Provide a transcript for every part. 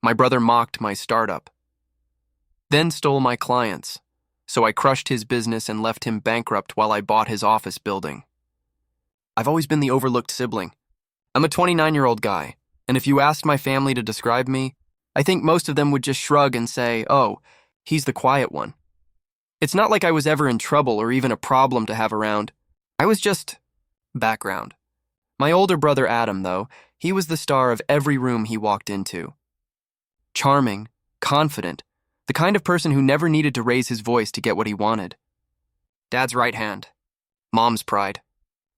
My brother mocked my startup, then stole my clients, so I crushed his business and left him bankrupt while I bought his office building. I've always been the overlooked sibling. I'm a 29-year-old guy, and if you asked my family to describe me, I think most of them would just shrug and say, oh, he's the quiet one. It's not like I was ever in trouble or even a problem to have around. I was just background. My older brother Adam, though, he was the star of every room he walked into. Charming, confident, the kind of person who never needed to raise his voice to get what he wanted. Dad's right hand. Mom's pride.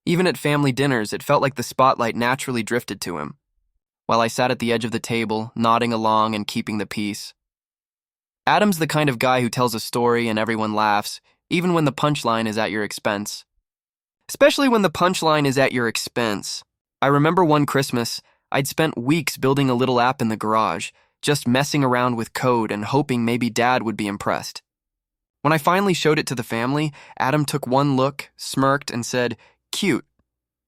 Even at family dinners, it felt like the spotlight naturally drifted to him, while I sat at the edge of the table, nodding along and keeping the peace. Adam's the kind of guy who tells a story and everyone laughs, even when the punchline is at your expense. Especially when the punchline is at your expense. I remember one Christmas, I'd spent weeks building a little app in the garage, just messing around with code and hoping maybe Dad would be impressed. When I finally showed it to the family, Adam took one look, smirked, and said, "Cute.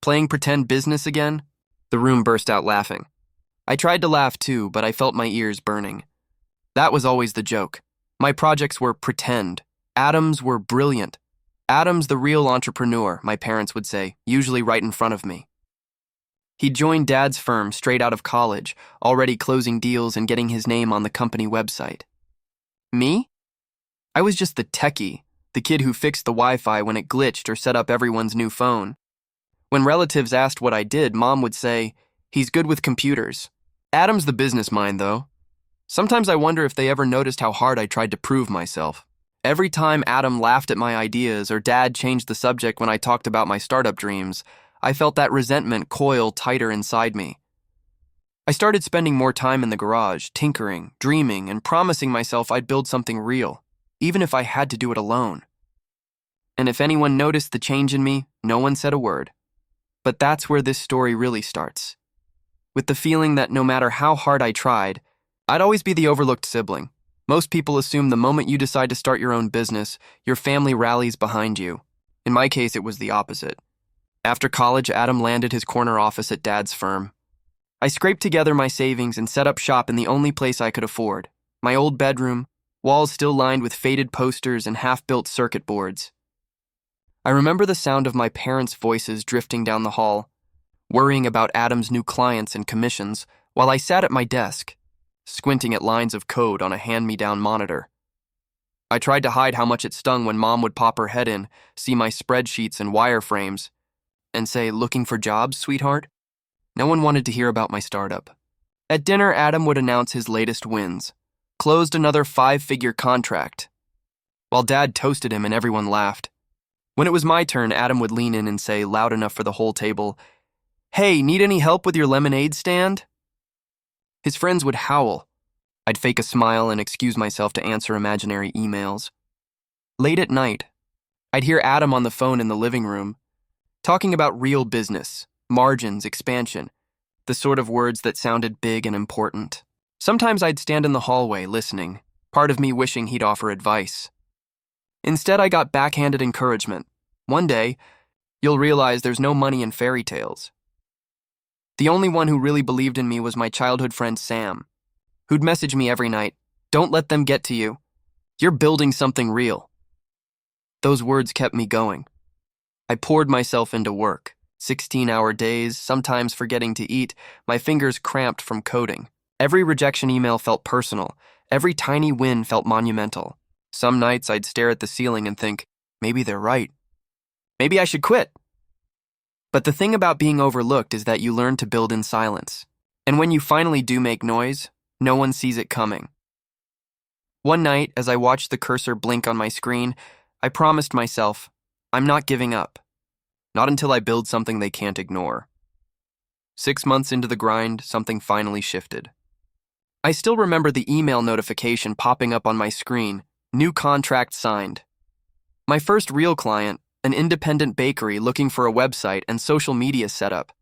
Playing pretend business again?" The room burst out laughing. I tried to laugh too, but I felt my ears burning. That was always the joke. My projects were pretend. Adam's were brilliant. Adam's the real entrepreneur, my parents would say, usually right in front of me. He joined Dad's firm straight out of college, already closing deals and getting his name on the company website. Me? I was just the techie, the kid who fixed the Wi-Fi when it glitched or set up everyone's new phone. When relatives asked what I did, Mom would say, "He's good with computers." Adam's the business mind, though. Sometimes I wonder if they ever noticed how hard I tried to prove myself. Every time Adam laughed at my ideas or Dad changed the subject when I talked about my startup dreams, I felt that resentment coil tighter inside me. I started spending more time in the garage, tinkering, dreaming, and promising myself I'd build something real, even if I had to do it alone. And if anyone noticed the change in me, no one said a word. But that's where this story really starts. With the feeling that no matter how hard I tried, I'd always be the overlooked sibling. Most people assume the moment you decide to start your own business, your family rallies behind you. In my case, it was the opposite. After college, Adam landed his corner office at Dad's firm. I scraped together my savings and set up shop in the only place I could afford, my old bedroom, walls still lined with faded posters and half-built circuit boards. I remember the sound of my parents' voices drifting down the hall, worrying about Adam's new clients and commissions, while I sat at my desk, squinting at lines of code on a hand-me-down monitor. I tried to hide how much it stung when Mom would pop her head in, see my spreadsheets and wireframes, and say, "Looking for jobs, sweetheart?" No one wanted to hear about my startup. At dinner, Adam would announce his latest wins. Closed another 5-figure contract. While Dad toasted him and everyone laughed. When it was my turn, Adam would lean in and say, loud enough for the whole table, "Hey, need any help with your lemonade stand?" His friends would howl. I'd fake a smile and excuse myself to answer imaginary emails. Late at night, I'd hear Adam on the phone in the living room, talking about real business, margins, expansion, the sort of words that sounded big and important. Sometimes I'd stand in the hallway listening, part of me wishing he'd offer advice. Instead, I got backhanded encouragement. One day, you'll realize there's no money in fairy tales. The only one who really believed in me was my childhood friend Sam, who'd message me every night, "Don't let them get to you. You're building something real." Those words kept me going. I poured myself into work, 16-hour days, sometimes forgetting to eat, my fingers cramped from coding. Every rejection email felt personal. Every tiny win felt monumental. Some nights I'd stare at the ceiling and think, maybe they're right. Maybe I should quit. But the thing about being overlooked is that you learn to build in silence. And when you finally do make noise, no one sees it coming. One night, as I watched the cursor blink on my screen, I promised myself, I'm not giving up. Not until I build something they can't ignore. 6 months into the grind, something finally shifted. I still remember the email notification popping up on my screen, new contract signed. My first real client, an independent bakery looking for a website and social media setup.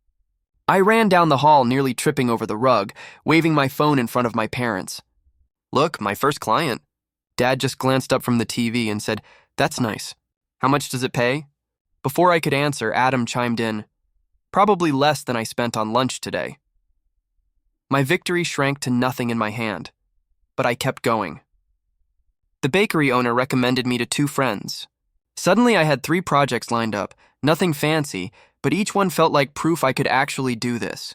I ran down the hall, nearly tripping over the rug, waving my phone in front of my parents. "Look, my first client." Dad just glanced up from the TV and said, "That's nice. How much does it pay?" Before I could answer, Adam chimed in, "Probably less than I spent on lunch today." My victory shrank to nothing in my hand, but I kept going. The bakery owner recommended me to 2 friends. Suddenly I had 3 projects lined up, nothing fancy, but each one felt like proof I could actually do this.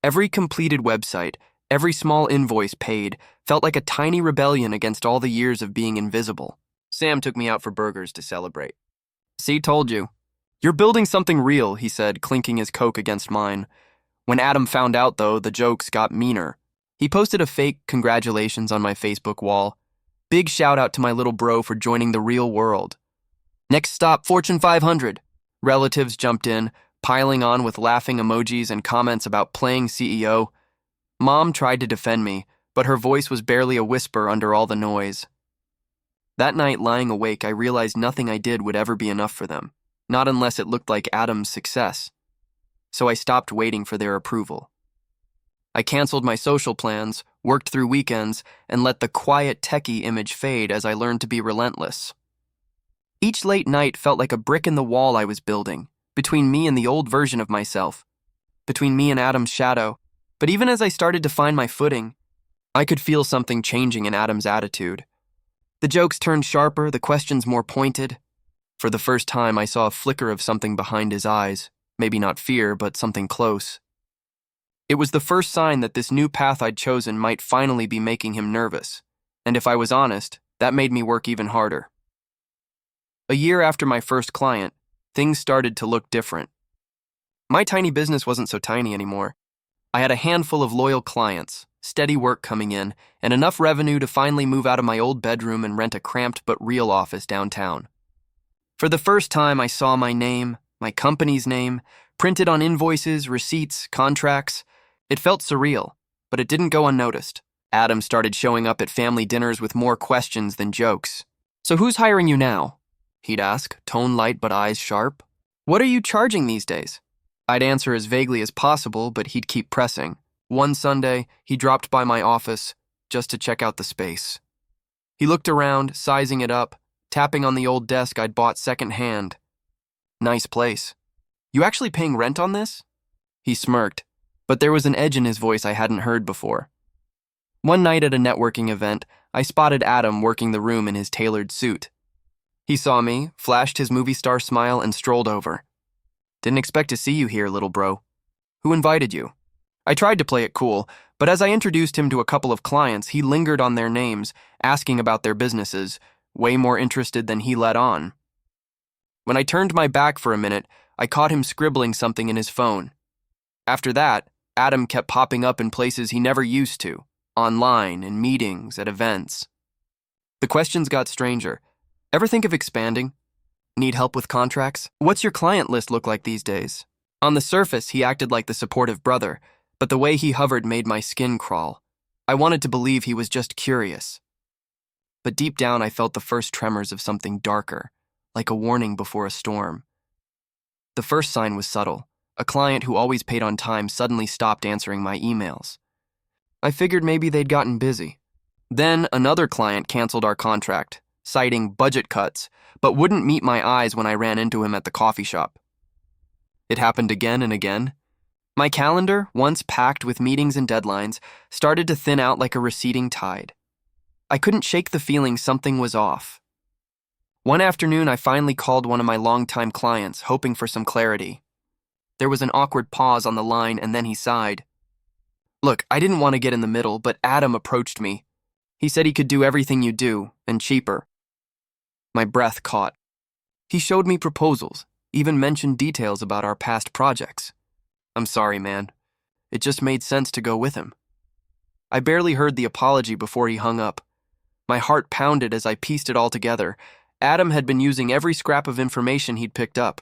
Every completed website, every small invoice paid, felt like a tiny rebellion against all the years of being invisible. Sam took me out for burgers to celebrate. "See, told you. You're building something real," he said, clinking his Coke against mine. When Adam found out, though, the jokes got meaner. He posted a fake congratulations on my Facebook wall. Big shout out to my little bro for joining the real world. Next stop, Fortune 500. Relatives jumped in, piling on with laughing emojis and comments about playing CEO. Mom tried to defend me, but her voice was barely a whisper under all the noise. That night, lying awake, I realized nothing I did would ever be enough for them, not unless it looked like Adam's success. So I stopped waiting for their approval. I canceled my social plans, worked through weekends, and let the quiet techie image fade as I learned to be relentless. Each late night felt like a brick in the wall I was building, between me and the old version of myself, between me and Adam's shadow. But even as I started to find my footing, I could feel something changing in Adam's attitude. The jokes turned sharper, the questions more pointed. For the first time, I saw a flicker of something behind his eyes. Maybe not fear, but something close. It was the first sign that this new path I'd chosen might finally be making him nervous. And if I was honest, that made me work even harder. A year after my first client, things started to look different. My tiny business wasn't so tiny anymore. I had a handful of loyal clients, steady work coming in, and enough revenue to finally move out of my old bedroom and rent a cramped but real office downtown. For the first time, I saw my name, my company's name, printed on invoices, receipts, contracts. It felt surreal, but it didn't go unnoticed. Adam started showing up at family dinners with more questions than jokes. "So who's hiring you now?" he'd ask, tone light but eyes sharp. "What are you charging these days?" I'd answer as vaguely as possible, but he'd keep pressing. One Sunday, he dropped by my office just to check out the space. He looked around, sizing it up, tapping on the old desk I'd bought secondhand. "Nice place. You actually paying rent on this?" He smirked, but there was an edge in his voice I hadn't heard before. One night at a networking event, I spotted Adam working the room in his tailored suit. He saw me, flashed his movie star smile, and strolled over. "Didn't expect to see you here, little bro. Who invited you?" I tried to play it cool, but as I introduced him to a couple of clients, he lingered on their names, asking about their businesses, way more interested than he let on. When I turned my back for a minute, I caught him scribbling something in his phone. After that, Adam kept popping up in places he never used to, online, in meetings, at events. The questions got stranger. "Ever think of expanding? Need help with contracts? What's your client list look like these days?" On the surface, he acted like the supportive brother, but the way he hovered made my skin crawl. I wanted to believe he was just curious. But deep down, I felt the first tremors of something darker, like a warning before a storm. The first sign was subtle. A client who always paid on time suddenly stopped answering my emails. I figured maybe they'd gotten busy. Then another client canceled our contract, citing budget cuts, but wouldn't meet my eyes when I ran into him at the coffee shop. It happened again and again. My calendar, once packed with meetings and deadlines, started to thin out like a receding tide. I couldn't shake the feeling something was off. One afternoon, I finally called one of my longtime clients, hoping for some clarity. There was an awkward pause on the line, and then he sighed. "Look, I didn't want to get in the middle, but Adam approached me. He said he could do everything you do, and cheaper." My breath caught. He showed me proposals, even mentioned details about our past projects. "I'm sorry, man. It just made sense to go with him." I barely heard the apology before he hung up. My heart pounded as I pieced it all together. Adam had been using every scrap of information he'd picked up,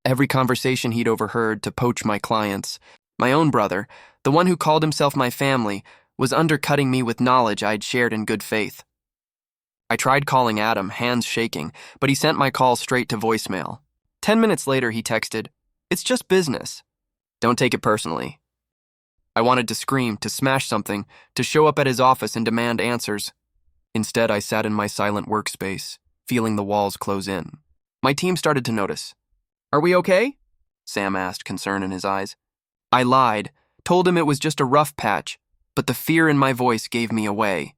every conversation he'd overheard to poach my clients. My own brother, the one who called himself my family, was undercutting me with knowledge I'd shared in good faith. I tried calling Adam, hands shaking, but he sent my call straight to voicemail. 10 minutes later, he texted, "It's just business. Don't take it personally." I wanted to scream, to smash something, to show up at his office and demand answers. Instead, I sat in my silent workspace, feeling the walls close in. My team started to notice. "Are we okay?" Sam asked, concern in his eyes. I lied, told him it was just a rough patch, but the fear in my voice gave me away.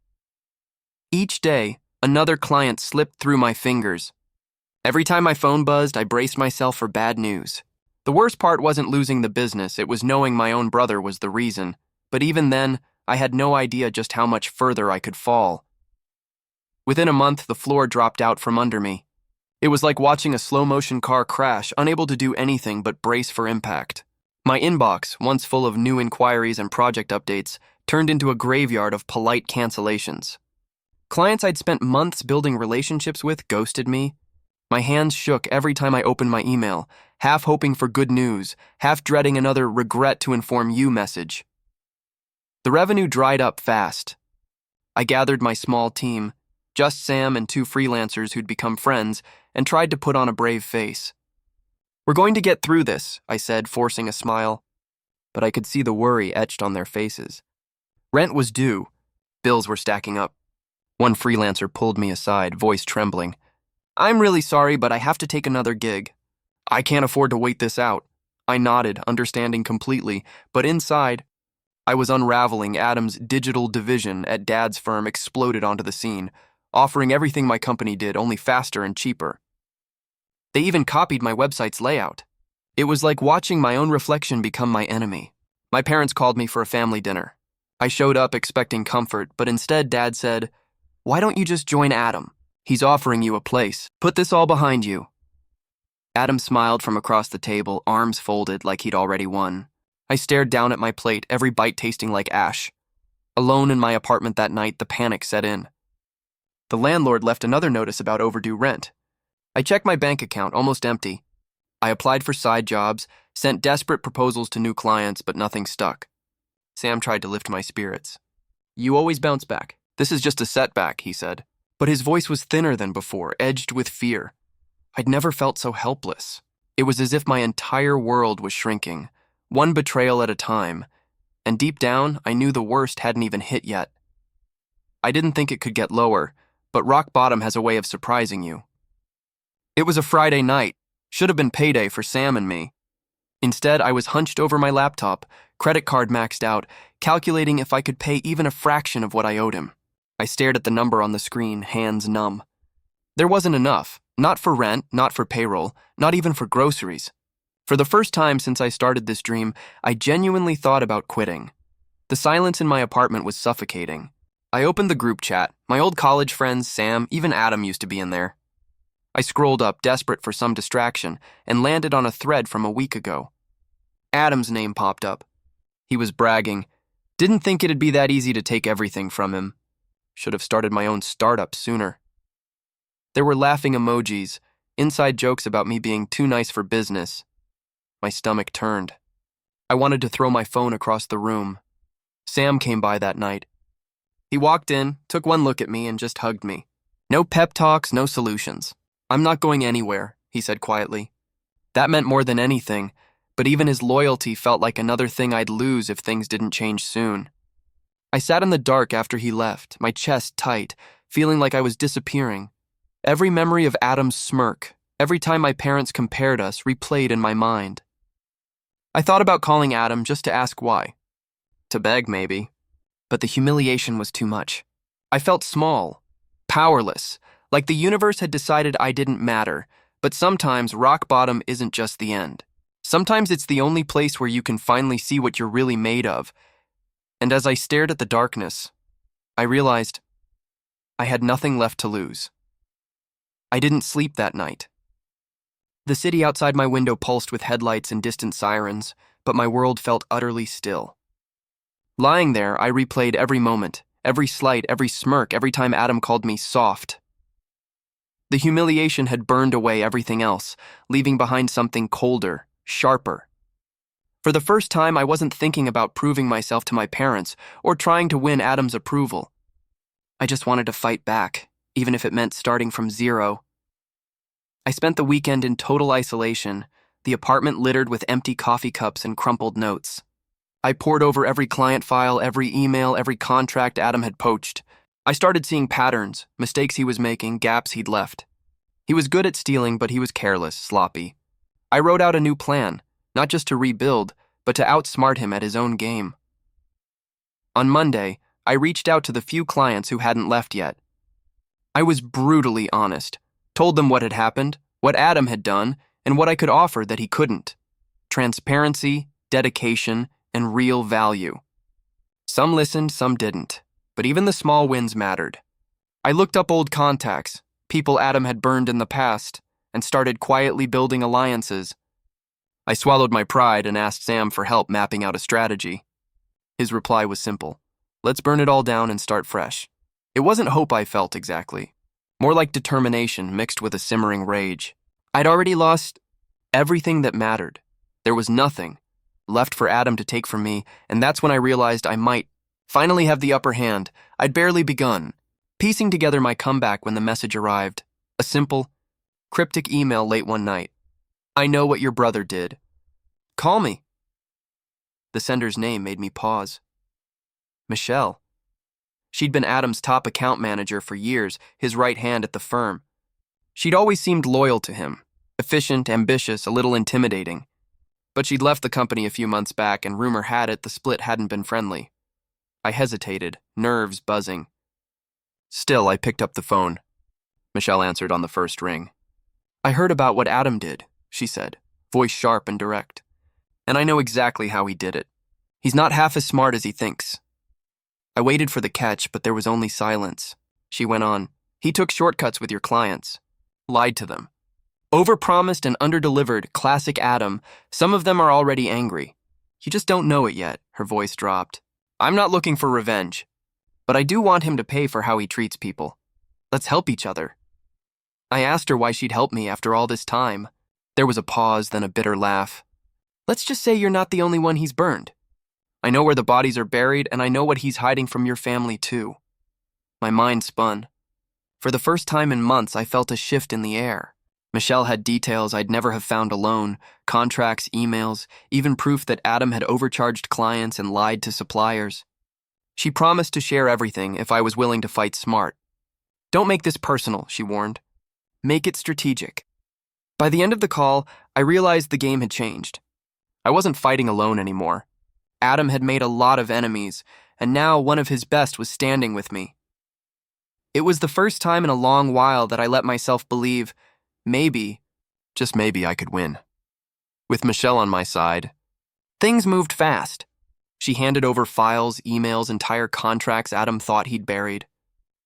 Each day, another client slipped through my fingers. Every time my phone buzzed, I braced myself for bad news. The worst part wasn't losing the business, it was knowing my own brother was the reason. But even then, I had no idea just how much further I could fall. Within a month, the floor dropped out from under me. It was like watching a slow-motion car crash, unable to do anything but brace for impact. My inbox, once full of new inquiries and project updates, turned into a graveyard of polite cancellations. Clients I'd spent months building relationships with ghosted me. My hands shook every time I opened my email, half hoping for good news, half dreading another regret to inform you message. The revenue dried up fast. I gathered my small team, just Sam and 2 freelancers who'd become friends, and tried to put on a brave face. "We're going to get through this," I said, forcing a smile. But I could see the worry etched on their faces. Rent was due. Bills were stacking up. One freelancer pulled me aside, voice trembling. "I'm really sorry, but I have to take another gig. I can't afford to wait this out." I nodded, understanding completely, but inside, I was unraveling. Adam's digital division at Dad's firm exploded onto the scene, offering everything my company did, only faster and cheaper. They even copied my website's layout. It was like watching my own reflection become my enemy. My parents called me for a family dinner. I showed up expecting comfort, but instead Dad said, "Why don't you just join Adam? He's offering you a place. Put this all behind you." Adam smiled from across the table, arms folded like he'd already won. I stared down at my plate, every bite tasting like ash. Alone in my apartment that night, the panic set in. The landlord left another notice about overdue rent. I checked my bank account, almost empty. I applied for side jobs, sent desperate proposals to new clients, but nothing stuck. Sam tried to lift my spirits. "You always bounce back. This is just a setback," he said. But his voice was thinner than before, edged with fear. I'd never felt so helpless. It was as if my entire world was shrinking, one betrayal at a time, and deep down, I knew the worst hadn't even hit yet. I didn't think it could get lower, but rock bottom has a way of surprising you. It was a Friday night, should have been payday for Sam and me. Instead, I was hunched over my laptop, credit card maxed out, calculating if I could pay even a fraction of what I owed him. I stared at the number on the screen, hands numb. There wasn't enough, not for rent, not for payroll, not even for groceries. For the first time since I started this dream, I genuinely thought about quitting. The silence in my apartment was suffocating. I opened the group chat. My old college friends, Sam, even Adam used to be in there. I scrolled up, desperate for some distraction, and landed on a thread from a week ago. Adam's name popped up. He was bragging. Didn't think it'd be that easy to take everything from him. Should have started my own startup sooner. There were laughing emojis, inside jokes about me being too nice for business. My stomach turned. I wanted to throw my phone across the room. Sam came by that night. He walked in, took one look at me, and just hugged me. "No pep talks, no solutions. I'm not going anywhere," he said quietly. That meant more than anything, but even his loyalty felt like another thing I'd lose if things didn't change soon. I sat in the dark after he left, my chest tight, feeling like I was disappearing. Every memory of Adam's smirk, every time my parents compared us, replayed in my mind. I thought about calling Adam just to ask why. To beg, maybe. But the humiliation was too much. I felt small, powerless, like the universe had decided I didn't matter. But sometimes rock bottom isn't just the end. Sometimes it's the only place where you can finally see what you're really made of. And as I stared at the darkness, I realized I had nothing left to lose. I didn't sleep that night. The city outside my window pulsed with headlights and distant sirens, but my world felt utterly still. Lying there, I replayed every moment, every slight, every smirk, every time Adam called me soft. The humiliation had burned away everything else, leaving behind something colder, sharper. For the first time, I wasn't thinking about proving myself to my parents or trying to win Adam's approval. I just wanted to fight back, even if it meant starting from zero. I spent the weekend in total isolation, the apartment littered with empty coffee cups and crumpled notes. I pored over every client file, every email, every contract Adam had poached. I started seeing patterns, mistakes he was making, gaps he'd left. He was good at stealing, but he was careless, sloppy. I wrote out a new plan, not just to rebuild, but to outsmart him at his own game. On Monday, I reached out to the few clients who hadn't left yet. I was brutally honest, told them what had happened, what Adam had done, and what I could offer that he couldn't. Transparency, dedication, and real value. Some listened, some didn't, but even the small wins mattered. I looked up old contacts, people Adam had burned in the past, and started quietly building alliances. I swallowed my pride and asked Sam for help mapping out a strategy. His reply was simple. Let's burn it all down and start fresh. It wasn't hope I felt exactly, more like determination mixed with a simmering rage. I'd already lost everything that mattered. There was nothing left for Adam to take from me, and that's when I realized I might finally have the upper hand. I'd barely begun, piecing together my comeback when the message arrived. A simple, cryptic email late one night. I know what your brother did. Call me. The sender's name made me pause. Michelle. She'd been Adam's top account manager for years, his right hand at the firm. She'd always seemed loyal to him, efficient, ambitious, a little intimidating. But she'd left the company a few months back, and rumor had it the split hadn't been friendly. I hesitated, nerves buzzing. Still, I picked up the phone. Michelle answered on the first ring. I heard about what Adam did, she said, voice sharp and direct. And I know exactly how he did it. He's not half as smart as he thinks. I waited for the catch, but there was only silence. She went on. He took shortcuts with your clients. Lied to them. Overpromised and underdelivered, classic Adam. Some of them are already angry. You just don't know it yet, her voice dropped. I'm not looking for revenge, but I do want him to pay for how he treats people. Let's help each other. I asked her why she'd help me after all this time. There was a pause, then a bitter laugh. Let's just say you're not the only one he's burned. I know where the bodies are buried, and I know what he's hiding from your family, too. My mind spun. For the first time in months, I felt a shift in the air. Michelle had details I'd never have found alone, contracts, emails, even proof that Adam had overcharged clients and lied to suppliers. She promised to share everything if I was willing to fight smart. Don't make this personal, she warned. Make it strategic. By the end of the call, I realized the game had changed. I wasn't fighting alone anymore. Adam had made a lot of enemies, and now one of his best was standing with me. It was the first time in a long while that I let myself believe, maybe, just maybe I could win. With Michelle on my side, things moved fast. She handed over files, emails, entire contracts Adam thought he'd buried.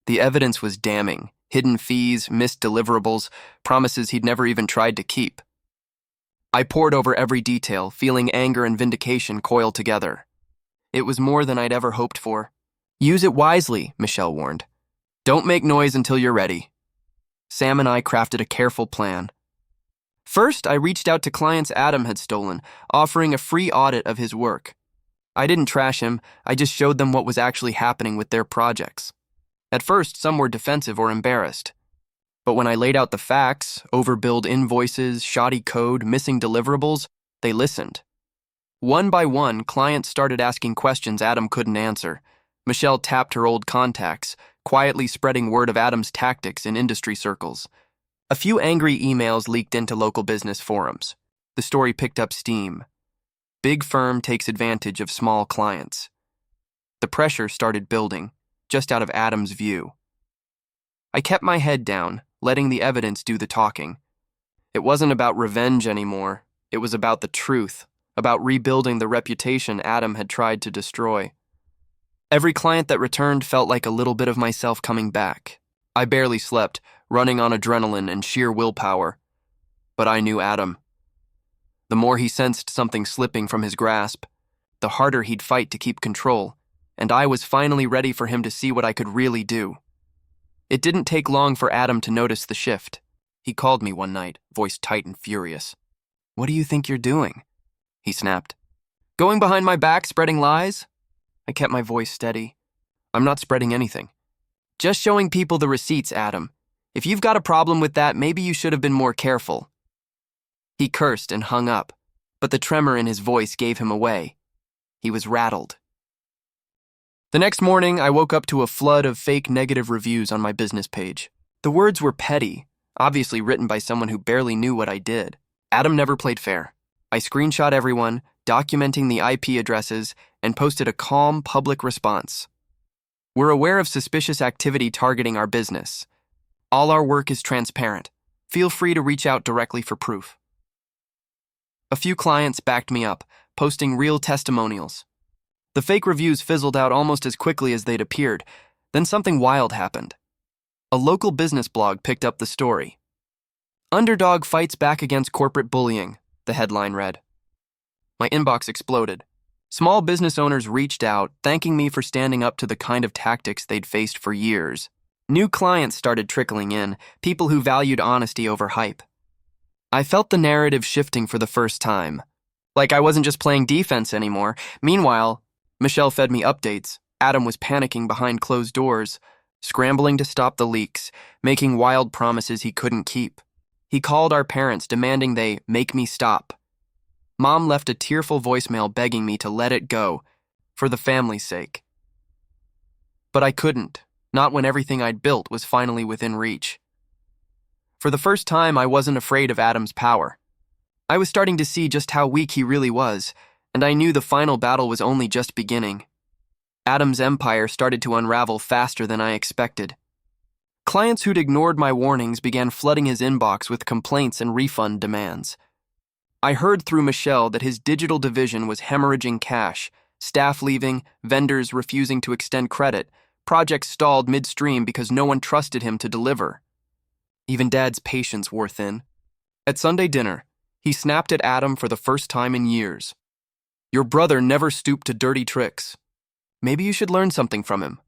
The evidence was damning. Hidden fees, missed deliverables, promises he'd never even tried to keep. I pored over every detail, feeling anger and vindication coil together. It was more than I'd ever hoped for. Use it wisely, Michelle warned. Don't make noise until you're ready. Sam and I crafted a careful plan. First, I reached out to clients Adam had stolen, offering a free audit of his work. I didn't trash him, I just showed them what was actually happening with their projects. At first, some were defensive or embarrassed. But when I laid out the facts, overbilled invoices, shoddy code, missing deliverables, they listened. One by one, clients started asking questions Adam couldn't answer. Michelle tapped her old contacts, quietly spreading word of Adam's tactics in industry circles. A few angry emails leaked into local business forums. The story picked up steam. Big firm takes advantage of small clients. The pressure started building, just out of Adam's view. I kept my head down, letting the evidence do the talking. It wasn't about revenge anymore. It was about the truth, about rebuilding the reputation Adam had tried to destroy. Every client that returned felt like a little bit of myself coming back. I barely slept, running on adrenaline and sheer willpower. But I knew Adam. The more he sensed something slipping from his grasp, the harder he'd fight to keep control, and I was finally ready for him to see what I could really do. It didn't take long for Adam to notice the shift. He called me one night, voice tight and furious. What do you think you're doing? He snapped. Going behind my back, spreading lies? I kept my voice steady. I'm not spreading anything. Just showing people the receipts, Adam. If you've got a problem with that, maybe you should have been more careful. He cursed and hung up, but the tremor in his voice gave him away. He was rattled. The next morning, I woke up to a flood of fake negative reviews on my business page. The words were petty, obviously written by someone who barely knew what I did. Adam never played fair. I screenshot everyone, documenting the IP addresses, and posted a calm, public response. We're aware of suspicious activity targeting our business. All our work is transparent. Feel free to reach out directly for proof. A few clients backed me up, posting real testimonials. The fake reviews fizzled out almost as quickly as they'd appeared. Then something wild happened. A local business blog picked up the story. "Underdog fights back against corporate bullying," the headline read. My inbox exploded. Small business owners reached out, thanking me for standing up to the kind of tactics they'd faced for years. New clients started trickling in, people who valued honesty over hype. I felt the narrative shifting for the first time. Like I wasn't just playing defense anymore. Meanwhile, Michelle fed me updates. Adam was panicking behind closed doors, scrambling to stop the leaks, making wild promises he couldn't keep. He called our parents, demanding they make me stop. Mom left a tearful voicemail begging me to let it go, for the family's sake. But I couldn't, not when everything I'd built was finally within reach. For the first time, I wasn't afraid of Adam's power. I was starting to see just how weak he really was, and I knew the final battle was only just beginning. Adam's empire started to unravel faster than I expected. Clients who'd ignored my warnings began flooding his inbox with complaints and refund demands. I heard through Michelle that his digital division was hemorrhaging cash, staff leaving, vendors refusing to extend credit, projects stalled midstream because no one trusted him to deliver. Even Dad's patience wore thin. At Sunday dinner, he snapped at Adam for the first time in years. "Your brother never stooped to dirty tricks. Maybe you should learn something from him."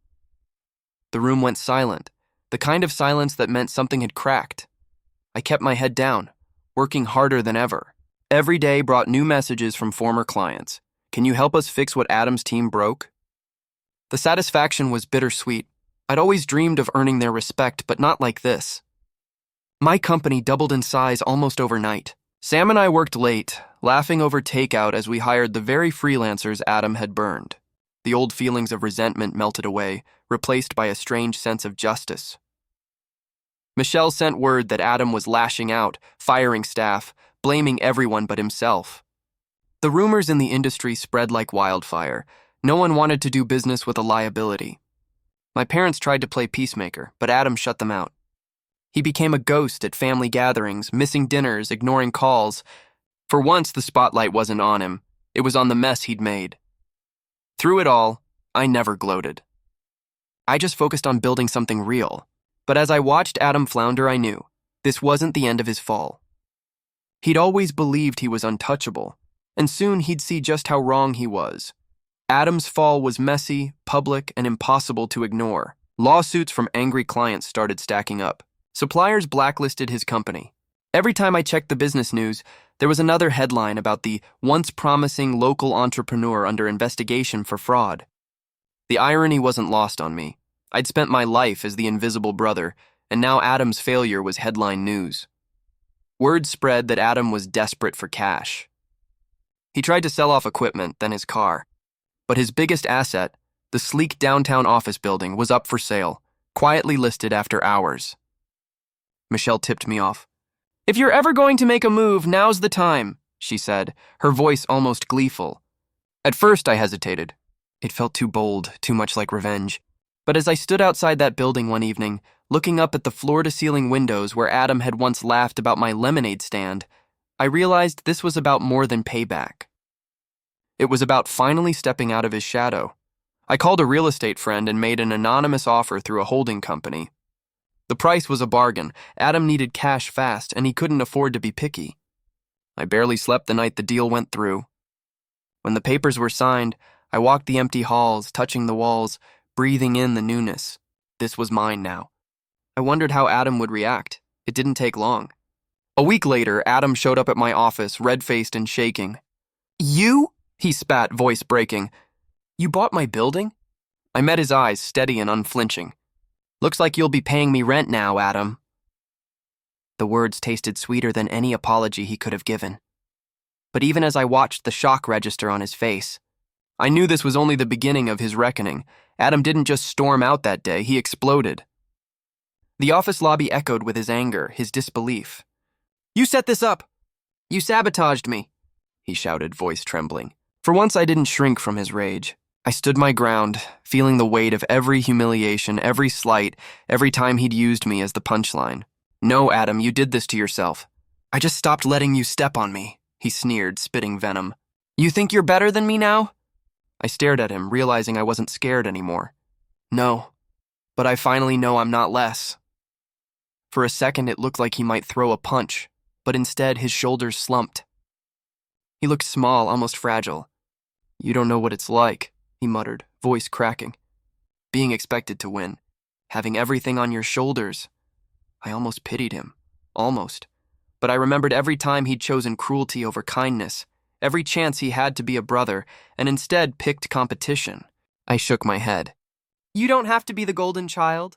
The room went silent, the kind of silence that meant something had cracked. I kept my head down, working harder than ever. Every day brought new messages from former clients. "Can you help us fix what Adam's team broke?" The satisfaction was bittersweet. I'd always dreamed of earning their respect, but not like this. My company doubled in size almost overnight. Sam and I worked late, laughing over takeout as we hired the very freelancers Adam had burned. The old feelings of resentment melted away, replaced by a strange sense of justice. Michelle sent word that Adam was lashing out, firing staff, blaming everyone but himself. The rumors in the industry spread like wildfire. No one wanted to do business with a liability. My parents tried to play peacemaker, but Adam shut them out. He became a ghost at family gatherings, missing dinners, ignoring calls. For once, the spotlight wasn't on him. It was on the mess he'd made. Through it all, I never gloated. I just focused on building something real. But as I watched Adam flounder, I knew this wasn't the end of his fall. He'd always believed he was untouchable, and soon he'd see just how wrong he was. Adam's fall was messy, public, and impossible to ignore. Lawsuits from angry clients started stacking up. Suppliers blacklisted his company. Every time I checked the business news, there was another headline about the once promising local entrepreneur under investigation for fraud. The irony wasn't lost on me. I'd spent my life as the invisible brother, and now Adam's failure was headline news. Word spread that Adam was desperate for cash. He tried to sell off equipment, then his car. But his biggest asset, the sleek downtown office building, was up for sale, quietly listed after hours. Michelle tipped me off. "If you're ever going to make a move, now's the time," she said, her voice almost gleeful. At first, I hesitated. It felt too bold, too much like revenge. But as I stood outside that building one evening, looking up at the floor-to-ceiling windows where Adam had once laughed about my lemonade stand, I realized this was about more than payback. It was about finally stepping out of his shadow. I called a real estate friend and made an anonymous offer through a holding company. The price was a bargain. Adam needed cash fast, and he couldn't afford to be picky. I barely slept the night the deal went through. When the papers were signed, I walked the empty halls, touching the walls, breathing in the newness. This was mine now. I wondered how Adam would react. It didn't take long. A week later, Adam showed up at my office, red-faced and shaking. "You?" he spat, voice breaking. "You bought my building?" I met his eyes, steady and unflinching. "Looks like you'll be paying me rent now, Adam." The words tasted sweeter than any apology he could have given. But even as I watched the shock register on his face, I knew this was only the beginning of his reckoning. Adam didn't just storm out that day, he exploded. The office lobby echoed with his anger, his disbelief. "You set this up! You sabotaged me!" he shouted, voice trembling. For once, I didn't shrink from his rage. I stood my ground, feeling the weight of every humiliation, every slight, every time he'd used me as the punchline. No, Adam, you did this to yourself. I just stopped letting you step on me, he sneered, spitting venom. You think you're better than me now? I stared at him, realizing I wasn't scared anymore. No, but I finally know I'm not less. For a second, it looked like he might throw a punch, but instead his shoulders slumped. He looked small, almost fragile. You don't know what it's like, he muttered, voice cracking. Being expected to win, having everything on your shoulders. I almost pitied him, almost. But I remembered every time he'd chosen cruelty over kindness, every chance he had to be a brother, and instead picked competition. I shook my head. You don't have to be the golden child.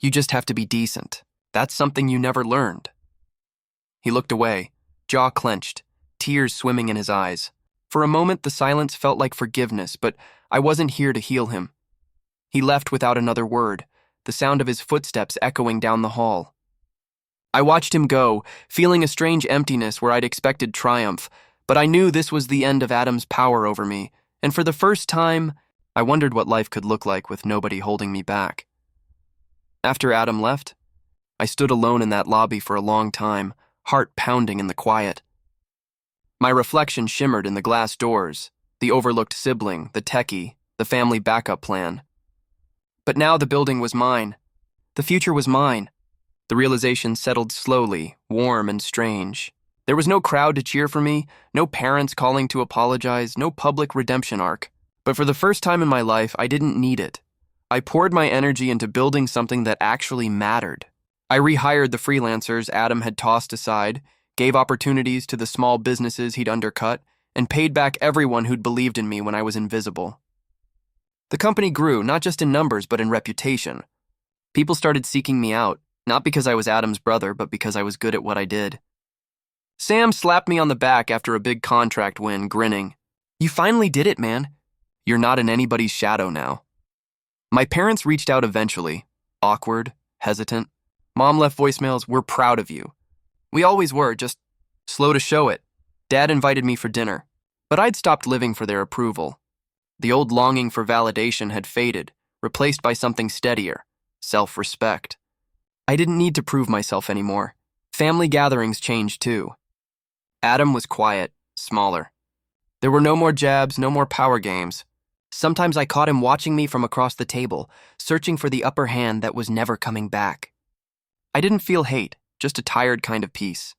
You just have to be decent. That's something you never learned. He looked away, jaw clenched, tears swimming in his eyes. For a moment, the silence felt like forgiveness, but I wasn't here to heal him. He left without another word, the sound of his footsteps echoing down the hall. I watched him go, feeling a strange emptiness where I'd expected triumph, but I knew this was the end of Adam's power over me, and for the first time, I wondered what life could look like with nobody holding me back. After Adam left, I stood alone in that lobby for a long time, heart pounding in the quiet. My reflection shimmered in the glass doors, the overlooked sibling, the techie, the family backup plan. But now the building was mine. The future was mine. The realization settled slowly, warm and strange. There was no crowd to cheer for me, no parents calling to apologize, no public redemption arc. But for the first time in my life, I didn't need it. I poured my energy into building something that actually mattered. I rehired the freelancers Adam had tossed aside, gave opportunities to the small businesses he'd undercut, and paid back everyone who'd believed in me when I was invisible. The company grew, not just in numbers, but in reputation. People started seeking me out, not because I was Adam's brother, but because I was good at what I did. Sam slapped me on the back after a big contract win, grinning. You finally did it, man. You're not in anybody's shadow now. My parents reached out eventually, awkward, hesitant. Mom left voicemails, we're proud of you. We always were, just slow to show it. Dad invited me for dinner, but I'd stopped living for their approval. The old longing for validation had faded, replaced by something steadier, self-respect. I didn't need to prove myself anymore. Family gatherings changed too. Adam was quiet, smaller. There were no more jabs, no more power games. Sometimes I caught him watching me from across the table, searching for the upper hand that was never coming back. I didn't feel hate, just a tired kind of peace.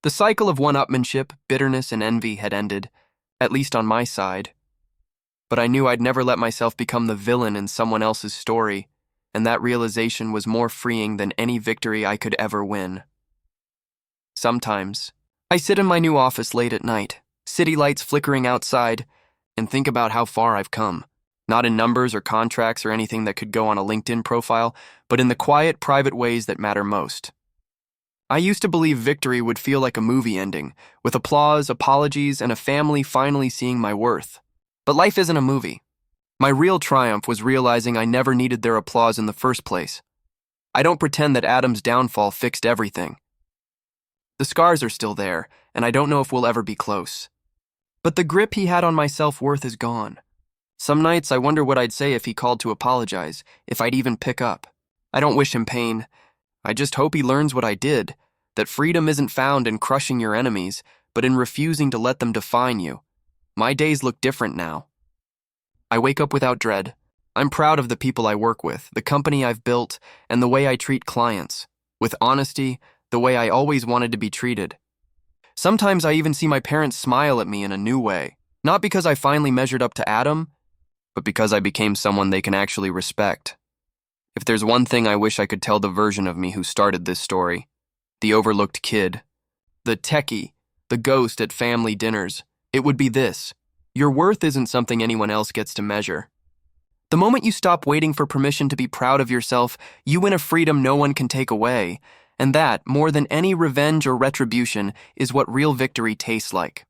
The cycle of one-upmanship, bitterness, and envy had ended, at least on my side. But I knew I'd never let myself become the villain in someone else's story, and that realization was more freeing than any victory I could ever win. Sometimes, I sit in my new office late at night, city lights flickering outside, and think about how far I've come. Not in numbers or contracts or anything that could go on a LinkedIn profile, but in the quiet, private ways that matter most. I used to believe victory would feel like a movie ending, with applause, apologies, and a family finally seeing my worth. But life isn't a movie. My real triumph was realizing I never needed their applause in the first place. I don't pretend that Adam's downfall fixed everything. The scars are still there, and I don't know if we'll ever be close. But the grip he had on my self-worth is gone. Some nights I wonder what I'd say if he called to apologize, if I'd even pick up. I don't wish him pain. I just hope he learns what I did, that freedom isn't found in crushing your enemies, but in refusing to let them define you. My days look different now. I wake up without dread. I'm proud of the people I work with, the company I've built, and the way I treat clients. With honesty, the way I always wanted to be treated. Sometimes I even see my parents smile at me in a new way, not because I finally measured up to Adam, but because I became someone they can actually respect. If there's one thing I wish I could tell the version of me who started this story, the overlooked kid, the techie, the ghost at family dinners, it would be this: your worth isn't something anyone else gets to measure. The moment you stop waiting for permission to be proud of yourself, you win a freedom no one can take away, and that, more than any revenge or retribution, is what real victory tastes like.